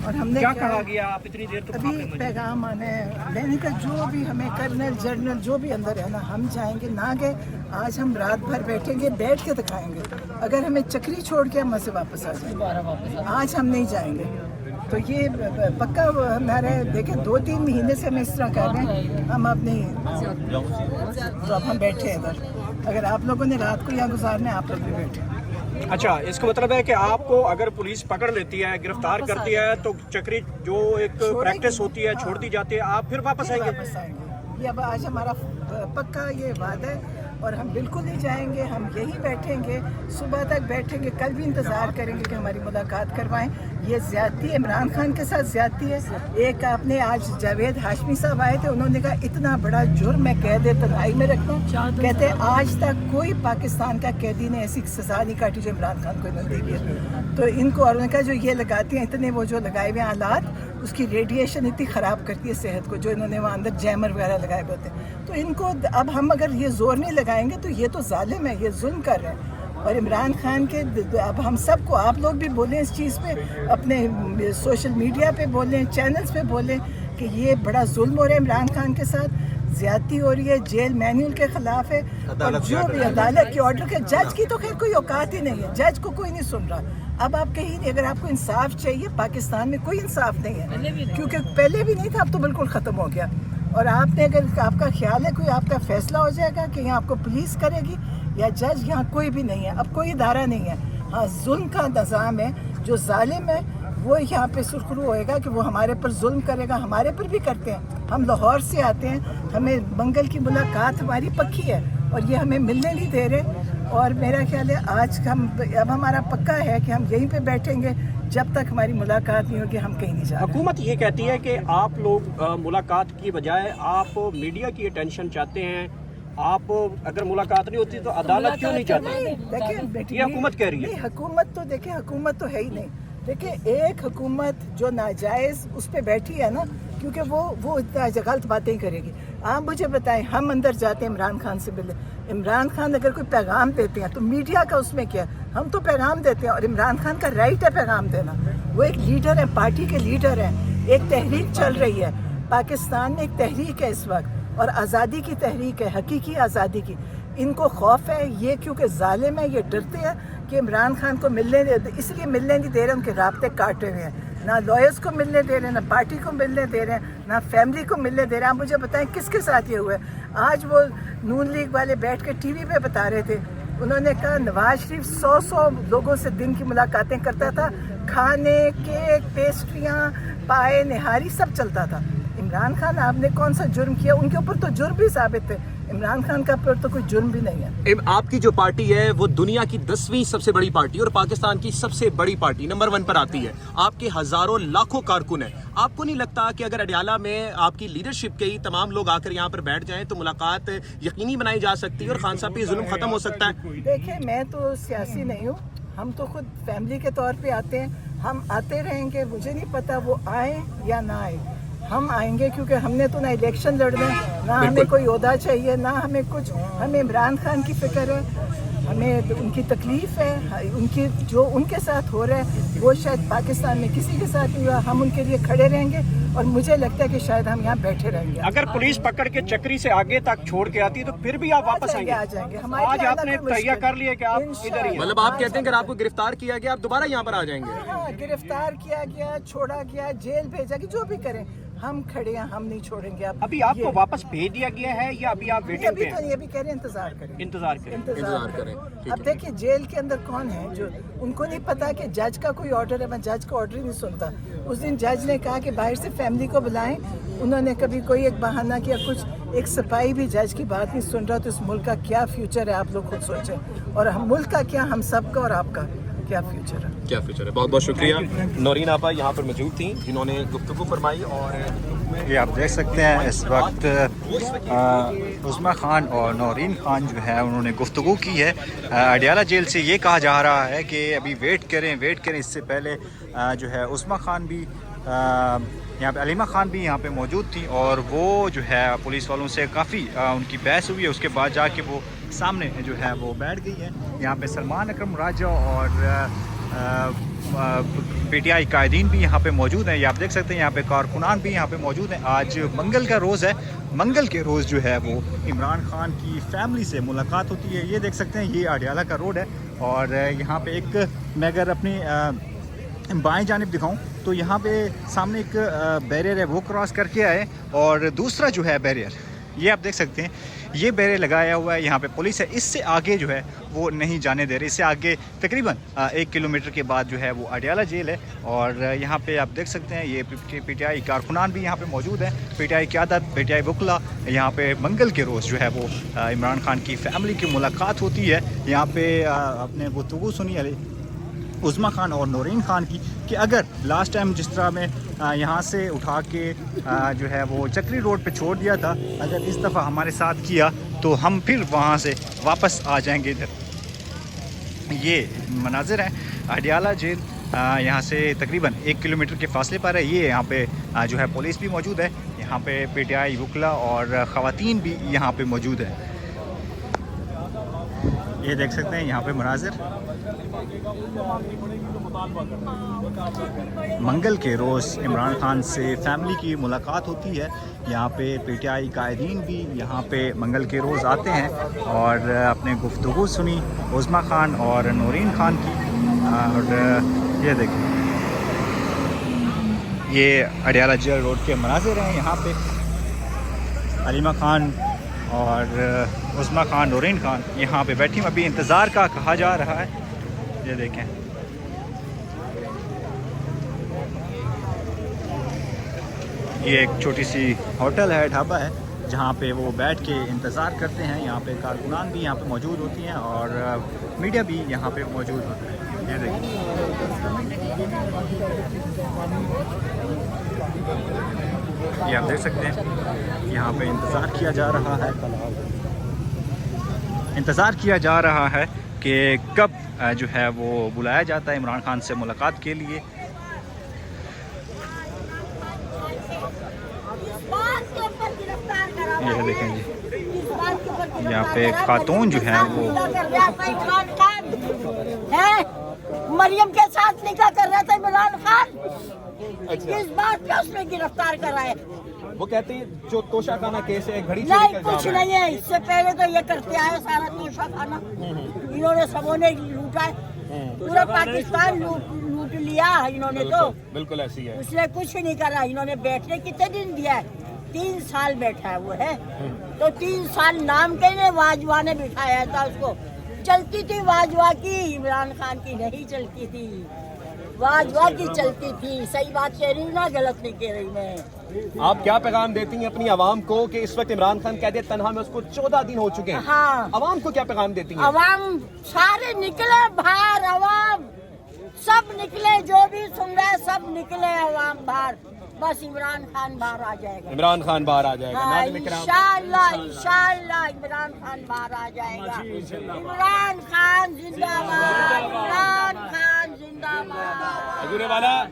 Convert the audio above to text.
और हमने क्या कहा गया? आप इतनी देर तो अभी पैगाम आना है, मैंने कहा जो भी हमें कर्नल जनरल जो भी अंदर है ना, हम जाएंगे ना गए, आज हम रात भर बैठेंगे, बैठ के दिखाएंगे। अगर हमें चक्री छोड़ के हम वहाँ से वापस आ जाएंगे, आज हम नहीं जाएंगे। तो ये पक्का हमारे देखें 2-3 महीने से हम इस तरह कर रहे हैं, हम अब नहीं, तो अब हम बैठे हैं इधर। अगर आप लोगों ने रात को यहाँ गुजारना है, आप लोग भी बैठे। अच्छा, इसका मतलब है कि आपको अगर पुलिस पकड़ लेती है, गिरफ्तार करती है, तो चक्री जो एक प्रैक्टिस होती है छोड़ दी जाती है, आप फिर वापस आएंगे? ये अब आज हमारा पक्का ये वादा है और हम बिल्कुल नहीं जाएंगे, हम यहीं बैठेंगे, सुबह तक बैठेंगे, कल भी इंतज़ार करेंगे कि हमारी मुलाकात करवाएं। ये ज़्यादती इमरान खान के साथ ज़्यादती है। एक आपने आज जावेद हाशमी साहब आए थे, उन्होंने कहा इतना बड़ा जुर्म मैं कैद तन्हाई में रखता हूँ, कहते हैं आज तक कोई पाकिस्तान का कैदी ने ऐसी सज़ा नहीं काटी जो इमरान खान को इन्होंने दी है। तो इनको, और उन्होंने कहा जो ये लगाती हैं इतने वो जो लगाए हुए आलात, उसकी रेडिएशन इतनी ख़राब करती है सेहत को, जो इन्होंने वहाँ अंदर जैमर वगैरह लगाए हुए होते हैं। तो इनको अब हम अगर ये जोर नहीं लगाएंगे तो ये तो जालिम है, ये जुल्म कर रहे हैं। और इमरान खान के अब हम सबको, आप लोग भी बोलें इस चीज़ पे, अपने सोशल मीडिया पे बोलें, चैनल्स पे बोलें कि ये बड़ा जुल्म हो रहा है इमरान खान के साथ, ज़्यादती हो रही है, जेल मैनुअल के ख़िलाफ़ है। और जो भी अदालत के ऑर्डर के, जज की तो खैर कोई औकात ही नहीं है, जज को कोई नहीं सुन रहा। अब आप कहीं नहीं, अगर आपको इंसाफ चाहिए, पाकिस्तान में कोई इंसाफ नहीं है, क्योंकि पहले भी नहीं था, अब तो बिल्कुल ख़त्म हो गया। और आपने, अगर आपका ख्याल है कोई आपका फैसला हो जाएगा कि यहाँ आपको पुलिस करेगी या जज, यहाँ कोई भी नहीं है, अब कोई इदारा नहीं है। हाँ, जुल्म का निज़ाम है, जो जालिम है वो यहाँ पे सुरखरू होएगा कि वो हमारे पर जुल्म करेगा, हमारे पर भी करते हैं। हम लाहौर से आते हैं, हमें मंगल की मुलाकात हमारी पक्की है और ये हमें मिलने नहीं दे रहे। और मेरा ख्याल है आज हम, अब हमारा पक्का है कि हम यहीं पे बैठेंगे जब तक हमारी मुलाकात नहीं होगी, हम कहीं नहीं जा रहे। हुकूमत ये कहती है कि आप लोग मुलाकात की बजाय आप मीडिया की अटेंशन चाहते हैं, आप अगर मुलाकात नहीं होती तो अदालत क्यों नहीं चाहते? देखिए, ये हुकूमत कह रही है। हुकूमत तो देखिए, हुकूमत तो है ही नहीं। देखिए, एक हुकूमत जो नाजायज़ उस पर बैठी है ना, क्योंकि वो इतना गलत बातें ही करेगी। आप मुझे बताएं, हम अंदर जाते हैं इमरान खान से मिले, इमरान खान अगर कोई पैगाम देते हैं तो मीडिया का उसमें क्या है? हम तो पैगाम देते हैं और इमरान खान का राइट है पैगाम देना। वो एक लीडर है, पार्टी के लीडर हैं, एक तहरीक चल रही है पाकिस्तान में, एक तहरीक है इस वक्त, और आज़ादी की तहरीक है, हकीकी आज़ादी की। इनको खौफ है, ये क्योंकि जालिम है, ये डरते हैं कि इमरान खान को मिलने दे, इसलिए मिलने नहीं दे रहे, उनके राब्ते काटे हुए हैं। ना लॉयर्स को मिलने दे रहे हैं, ना पार्टी को मिलने दे रहे हैं, ना फैमिली को मिलने दे रहे हैं। आप मुझे बताएं किसके साथ ये हुआ है? आज वो नून लीग वाले बैठ के टीवी पे बता रहे थे, उन्होंने कहा नवाज शरीफ 100 लोगों से दिन की मुलाकातें करता था, खाने, केक, पेस्ट्रियाँ, पाए, निहारी सब चलता था। इमरान खान आपने कौन सा जुर्म किया? उनके ऊपर तो जुर्म भी साबित है, इमरान खान का ऊपर तो कोई जुर्म भी नहीं है। आपकी जो पार्टी है वो दुनिया की 10वीं सबसे बड़ी पार्टी और पाकिस्तान की सबसे बड़ी पार्टी नंबर 1 पर आती है। आपके हजारों लाखों कारकुन हैं। आपको नहीं लगता कि अगर अडियाला में आपकी लीडरशिप के ही तमाम लोग आकर यहाँ पर बैठ जाएं तो मुलाकात यकीनी बनाई जा सकती है और खान साहब पे जुल्म खत्म हो सकता है? देखिए, मैं तो सियासी नहीं हूँ, हम तो खुद फैमिली के तौर पे आते हैं, हम आते रहेंगे। मुझे नहीं पता वो आए या ना आए, हम आएंगे, क्योंकि हमने तो ना इलेक्शन लड़ना है, ना हमें कोई ओहदा चाहिए, ना हमें कुछ, हमें इमरान खान की फिक्र है, हमें उनकी तकलीफ है, उनकी जो उनके साथ हो रहा है वो शायद पाकिस्तान में किसी के साथ नहीं हुआ। हम उनके लिए खड़े रहेंगे और मुझे लगता है कि शायद हम यहाँ बैठे रहेंगे। अगर पुलिस पकड़ के चक्री से आगे तक छोड़ के आती है तो फिर भी आप वापस आएंगे? आ जाएंगे। आज आपने तैयार कर लिया कि आप इधर ही हैं। मतलब आप कहते हैं कि आपको गिरफ्तार किया गया, आप दोबारा यहाँ पर आ जाएंगे? हाँ, गिरफ्तार किया गया, छोड़ा गया, जेल भेजा गया, जो भी करें, हम खड़े हैं, हम नहीं छोड़ेंगे। अभी आपको वापस भेज दिया गया है या अभी आप वेटिंग पे हैं? तो नहीं, अभी कह रहे हैं इंतजार करें, इंतजार करें। इंतजार करें, ठीक अब देखिए, जेल के अंदर कौन है जो, उनको नहीं पता कि जज का कोई ऑर्डर है, मैं जज का ऑर्डर ही नहीं सुनता। उस दिन जज ने कहा कि बाहर से फैमिली को बुलाएं, उन्होंने कभी कोई एक बहाना किया, कुछ एक सिपाही भी जज की बात नहीं सुन रहा। तो इस मुल्क का क्या फ्यूचर है, आप लोग खुद सोचें, और हम मुल्क का क्या, हम सबका और आपका क्या फ्यूचर है? क्या फ्यूचर है? बहुत बहुत शुक्रिया। नौरीन आपा यहाँ पर मौजूद थी जिन्होंने गुफ्तगू फरमाई। और ये आप देख सकते हैं इस वक्त उस्मा खान और नौरीन खान जो है उन्होंने गुफ्तगू की है अडियाला जेल से। ये कहा जा रहा है कि अभी वेट करें। इससे पहले जो है उस्मा खान भी यहाँ पे, अलीमा खान भी यहाँ पे मौजूद थी और वो जो है पुलिस वालों से काफ़ी उनकी बहस हुई है। उसके बाद जाके वो सामने जो है वो बैठ गई है। यहाँ पे सलमान अकरम राजा और PTI قائدین بھی یہاں پہ موجود ہیں. یہ آپ دیکھ سکتے ہیں یہاں پہ کارکنان بھی یہاں پہ موجود ہیں. آج منگل کا روز ہے. منگل کے روز جو ہے وہ عمران خان کی فیملی سے ملاقات ہوتی ہے. یہ دیکھ سکتے ہیں یہ اڈیالہ کا روڈ ہے اور یہاں پہ ایک میں اگر اپنی بائیں جانب دکھاؤں تو یہاں پہ سامنے ایک بیریئر ہے وہ کراس کر کے آئے اور دوسرا جو ہے بیریئر یہ آپ دیکھ سکتے ہیں یہ بیریئر لگایا ہوا ہے. یہاں پہ پولیس ہے. اس سے آگے جو ہے وہ نہیں جانے دے رہے. اس سے آگے تقریباً 1 کلومیٹر کے بعد جو ہے وہ اڈیالہ جیل ہے اور یہاں پہ آپ دیکھ سکتے ہیں یہ PTI کارکنان بھی یہاں پہ موجود ہیں. PTI قیادت PTI وکلا یہاں پہ منگل کے روز جو ہے وہ عمران خان کی فیملی کی ملاقات ہوتی ہے. یہاں پہ آپ نے گفتگو سنی عظمیٰ خان اور نورین خان کی کہ اگر لاسٹ ٹائم جس طرح میں یہاں سے اٹھا کے جو ہے وہ چکری روڈ پہ چھوڑ دیا تھا اگر اس دفعہ ہمارے ساتھ کیا تو ہم پھر وہاں سے واپس آ جائیں گے ادھر. یہ مناظر ہیں اڈیالہ جیل یہاں سے تقریباً 1 کلومیٹر کے فاصلے پر ہے. یہ یہاں پہ جو ہے پولیس بھی موجود ہے. یہاں پہ PTI وکلا اور خواتین بھی یہاں پہ موجود ہیں. یہ دیکھ سکتے ہیں یہاں پہ مناظر. منگل کے روز عمران خان سے فیملی کی ملاقات ہوتی ہے. یہاں پہ PTI قائدین بھی یہاں پہ منگل کے روز آتے ہیں اور اپنے گفتگو سنی عظمیٰ خان اور نورین خان کی. اور یہ دیکھیں یہ اڈیالہ جیل روڈ کے مناظر ہیں. یہاں پہ علیمہ خان اور عظمیٰ خان نورین خان یہاں پہ بیٹھی ابھی انتظار کا کہا جا رہا ہے. یہ دیکھیں یہ ایک چھوٹی سی ہوٹل ہے ڈھابا ہے جہاں پہ وہ بیٹھ کے انتظار کرتے ہیں. یہاں پہ کارکنان بھی یہاں پہ موجود ہوتی ہیں اور میڈیا بھی یہاں پہ موجود ہوتا ہے. یہ دیکھیں یہ آپ دیکھ سکتے ہیں یہاں پہ انتظار کیا جا رہا ہے. انتظار کیا جا رہا ہے کہ کب جو ہے وہ بلایا جاتا ہے عمران خان سے ملاقات کے لیے. یہ دیکھیں جی یہاں پہ خاتون جو ہیں وہ مریم کے ساتھ نکاح کر رہا تھا عمران خان. کس بات پہ اس نے گرفتار کرا ہے؟ وہ کہتے ہیں جو توشہ خانہ کیس ہے گھڑی نہیں کچھ نہیں ہے. اس سے پہلے تو یہ کرتے آئے سارا توشہ خانہ انہوں نے سبوں نے لوٹا ہے. پورا پاکستان لوٹ لیا انہوں نے. تو بالکل ایسی ہے. اس نے کچھ نہیں کرا. انہوں نے بیٹھنے کتنے دن دیا ہے؟ 3 سال بیٹھا ہے وہ ہے. تو 3 سال نام کے لیے واجوا نے بٹھایا تھا اس کو. چلتی تھی واجوا کی, عمران خان کی نہیں چلتی تھی. واجوا کی چلتی تھی. صحیح بات کہہ رہی ہوں نا, غلط نہیں کہہ رہی میں. آپ کیا پیغام دیتی ہیں اپنی عوام کو کہ اس وقت عمران خان قید تنہا میں اس کو 14 دن ہو چکے ہیں؟ ہاں عوام کو کیا پیغام دیتی ہیں؟ عوام سارے نکلے باہر. عوام سب نکلے, جو بھی سن رہے سب نکلے عوام باہر. بس عمران خان باہر آ جائے گا. عمران خان باہر آ جائے گا. انشاءاللہ انشاءاللہ عمران خان باہر آ جائے گا. عمران خان زندہ باد. عمران خان زندہ باد.